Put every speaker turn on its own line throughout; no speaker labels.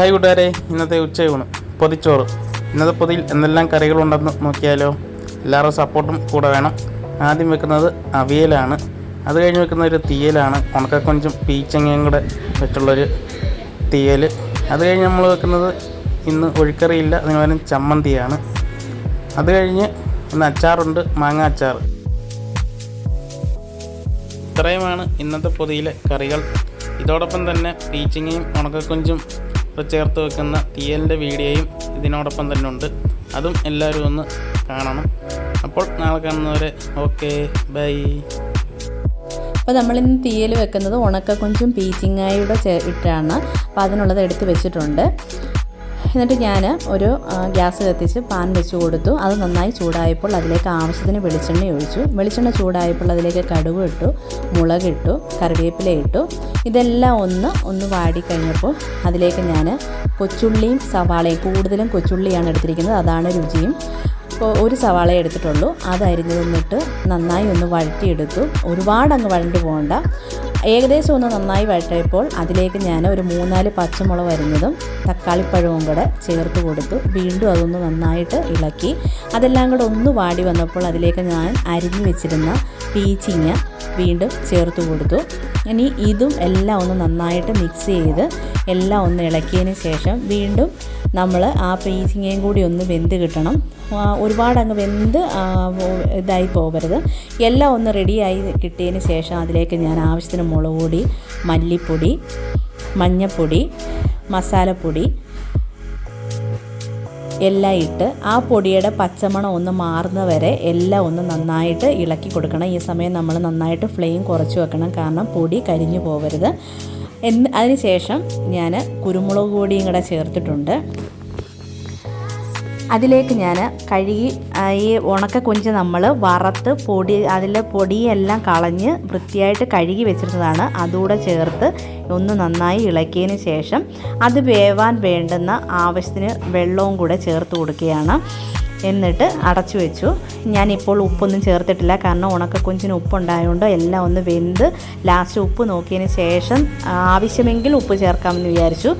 Hi കൂട്ടുകാരെ, ഇന്നത്തെ ഉച്ചയൂണ് പൊതിച്ചോറ്. ഇന്നത്തെ പൊതിയിൽ എന്തെല്ലാം കറികളുണ്ടെന്ന് നോക്കിയാലോ. എല്ലാവരും സപ്പോർട്ടും കൂടെ വേണം. ആദ്യം വെക്കുന്നത് അവിയലാണ്. അത് കഴിഞ്ഞ് വെക്കുന്ന ഒരു തീയലാണ്, ഉണക്കക്കൊഞ്ചും പീച്ചങ്ങയും കൂടെ വെച്ചുള്ളൊരു തീയൽ. അത് കഴിഞ്ഞ് നമ്മൾ വെക്കുന്നത് ഇന്ന് ഒഴിക്കറിയില്ല, അതിന് പകരം ചമ്മന്തിയാണ്. അത് കഴിഞ്ഞ് ഇന്ന് അച്ചാറുണ്ട്, മാങ്ങ അച്ചാർ. ഇത്രയുമാണ് ഇന്നത്തെ പൊതിയിലെ കറികൾ. ഇതോടൊപ്പം തന്നെ പീച്ചിങ്ങയും ഉണക്കക്കൊഞ്ചും ചേർത്ത് വെക്കുന്ന തീയലിൻ്റെ വീഡിയോയും ഇതിനോടൊപ്പം തന്നെ ഉണ്ട്. അതും എല്ലാവരും ഒന്ന് കാണണം. അപ്പോൾ നാളെ കാണുന്നവരെ ഓക്കെ, ബൈ.
അപ്പോൾ നമ്മളിന്ന് തീയൽ വെക്കുന്നത് ഉണക്കക്കൊഞ്ചും പീച്ചിങ്ങായുടെ ഇട്ടാണ്. അപ്പോൾ അതിനുള്ളത് എടുത്ത് വെച്ചിട്ടുണ്ട്. എന്നിട്ട് ഞാൻ ഒരു ഗ്യാസ് കത്തിച്ച് പാൻ വെച്ച് കൊടുത്തു. അത് നന്നായി ചൂടായപ്പോൾ അതിലേക്ക് ആവശ്യത്തിന് വെളിച്ചെണ്ണ ഒഴിച്ചു. വെളിച്ചെണ്ണ ചൂടായപ്പോൾ അതിലേക്ക് കടുക് ഇട്ടു, മുളകിട്ടു, കറിവേപ്പില ഇട്ടു. ഇതെല്ലാം ഒന്ന് വാടിക്കഴിഞ്ഞപ്പോൾ അതിലേക്ക് ഞാൻ കൊച്ചുള്ളിയും സവാളയും, കൂടുതലും കൊച്ചുള്ളിയാണ് എടുത്തിരിക്കുന്നത്, അതാണ് രുചിയും. അപ്പോൾ ഒരു സവാള എടുത്തിട്ടുള്ളൂ. അത് അരിഞ്ഞിട്ട് നന്നായി ഒന്ന് വഴറ്റിയെടുത്തു. ഒരുപാട് അങ്ങ് വഴണ്ടു പോകണ്ട. ഏകദേശം ഒന്ന് നന്നായി വഴറ്റിയപ്പോൾ അതിലേക്ക് ഞാൻ ഒരു 3-4 പച്ചമുളക് അരിഞ്ഞതും തക്കാളിപ്പഴവും കൂടെ ചേർത്ത് കൊടുത്തു. വീണ്ടും അതൊന്ന് നന്നായിട്ട് ഇളക്കി. അതെല്ലാം കൂടെ ഒന്ന് വാടി വന്നപ്പോൾ അതിലേക്ക് ഞാൻ അരിഞ്ഞു വെച്ചിരുന്ന പീച്ചിങ്ങ വീണ്ടും ചേർത്ത് കൊടുത്തു. ഇനി ഇതും എല്ലാം ഒന്ന് നന്നായിട്ട് മിക്സ് ചെയ്ത് എല്ലാം ഒന്ന് ഇളക്കിയതിന് ശേഷം വീണ്ടും നമ്മൾ ആ പീച്ചിങ്ങയും കൂടി ഒന്ന് വെന്ത് കിട്ടണം. ഒരുപാട് അങ്ങ് വെന്ത് ഇതായി പോകരുത്. എല്ലാം ഒന്ന് റെഡിയായി കിട്ടിയതിന് ശേഷം അതിലേക്ക് ഞാൻ ആവശ്യത്തിന് മുളക് പൊടി, മല്ലിപ്പൊടി, മഞ്ഞൾപ്പൊടി, മസാലപ്പൊടി എല്ലാം ഇട്ട് ആ പൊടിയുടെ പച്ചമണം ഒന്ന് മാറുന്ന വരെ എല്ലാം ഒന്ന് നന്നായിട്ട് ഇളക്കി കൊടുക്കണം. ഈ സമയം നമ്മൾ നന്നായിട്ട് ഫ്ലെയിം കുറച്ച് വെക്കണം, കാരണം പൊടി കരിഞ്ഞു പോകരുത്. അതിന് ശേഷം ഞാൻ കുരുമുളക് പൊടിയും കൂടെ ചേർത്തിട്ടുണ്ട്. അതിലേക്ക് ഞാൻ കഴുകി ഈ ഉണക്കക്കൊഞ്ച് നമ്മൾ വറുത്ത് അതിലെ പൊടിയെല്ലാം കളഞ്ഞ് വൃത്തിയായിട്ട് കഴുകി വെച്ചിരുന്നതാണ്. അതുകൂടെ ചേർത്ത് ഒന്ന് നന്നായി ഇളക്കിയതിന് ശേഷം അത് വേവാൻ വേണ്ടുന്ന ആവശ്യത്തിന് വെള്ളവും കൂടെ ചേർത്ത് കൊടുക്കുകയാണ്. എന്നിട്ട് അടച്ചു വെച്ചു. ഞാനിപ്പോൾ ഉപ്പൊന്നും ചേർത്തിട്ടില്ല, കാരണം ഉണക്കക്കൊഞ്ചിന് ഉപ്പുണ്ടായതുകൊണ്ട് എല്ലാം ഒന്ന് വെന്ത് ലാസ്റ്റ് ഉപ്പ് നോക്കിയതിന് ശേഷം ആവശ്യമെങ്കിൽ ഉപ്പ് ചേർക്കാമെന്ന് വിചാരിച്ചു.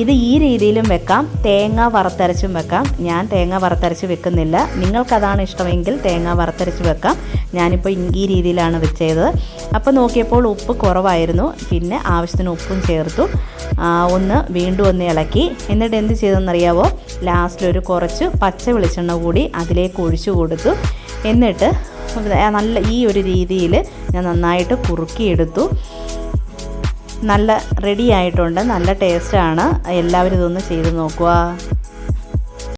ഇത് ഈ രീതിയിലും വെക്കാം, തേങ്ങ വറുത്തരച്ചും വെക്കാം. ഞാൻ തേങ്ങ വറുത്തരച്ച് വെക്കുന്നില്ല. നിങ്ങൾക്കതാണ് ഇഷ്ടമെങ്കിൽ തേങ്ങ വറുത്തരച്ച് വെക്കാം. ഞാനിപ്പോൾ ഈ രീതിയിലാണ് വെച്ചത്. അപ്പോൾ നോക്കിയപ്പോൾ ഉപ്പ് കുറവായിരുന്നു. പിന്നെ ആവശ്യത്തിന് ഉപ്പും ചേർത്തു. വീണ്ടും ഒന്ന് ഇളക്കി. എന്നിട്ട് എന്ത് ചെയ്തെന്നറിയാവോ, ലാസ്റ്റിലൊരു കുറച്ച് പച്ച വെളിച്ചെണ്ണ കൂടി അതിലേക്ക് ഒഴിച്ചു കൊടുത്തു. എന്നിട്ട് നല്ല ഈ ഒരു രീതിയിൽ ഞാൻ നന്നായിട്ട് കുറുക്കിയെടുത്തു. നല്ല റെഡി ആയിട്ടുണ്ട്. നല്ല ടേസ്റ്റാണ്. എല്ലാവരും ഇതൊന്ന് ചെയ്ത് നോക്കുക.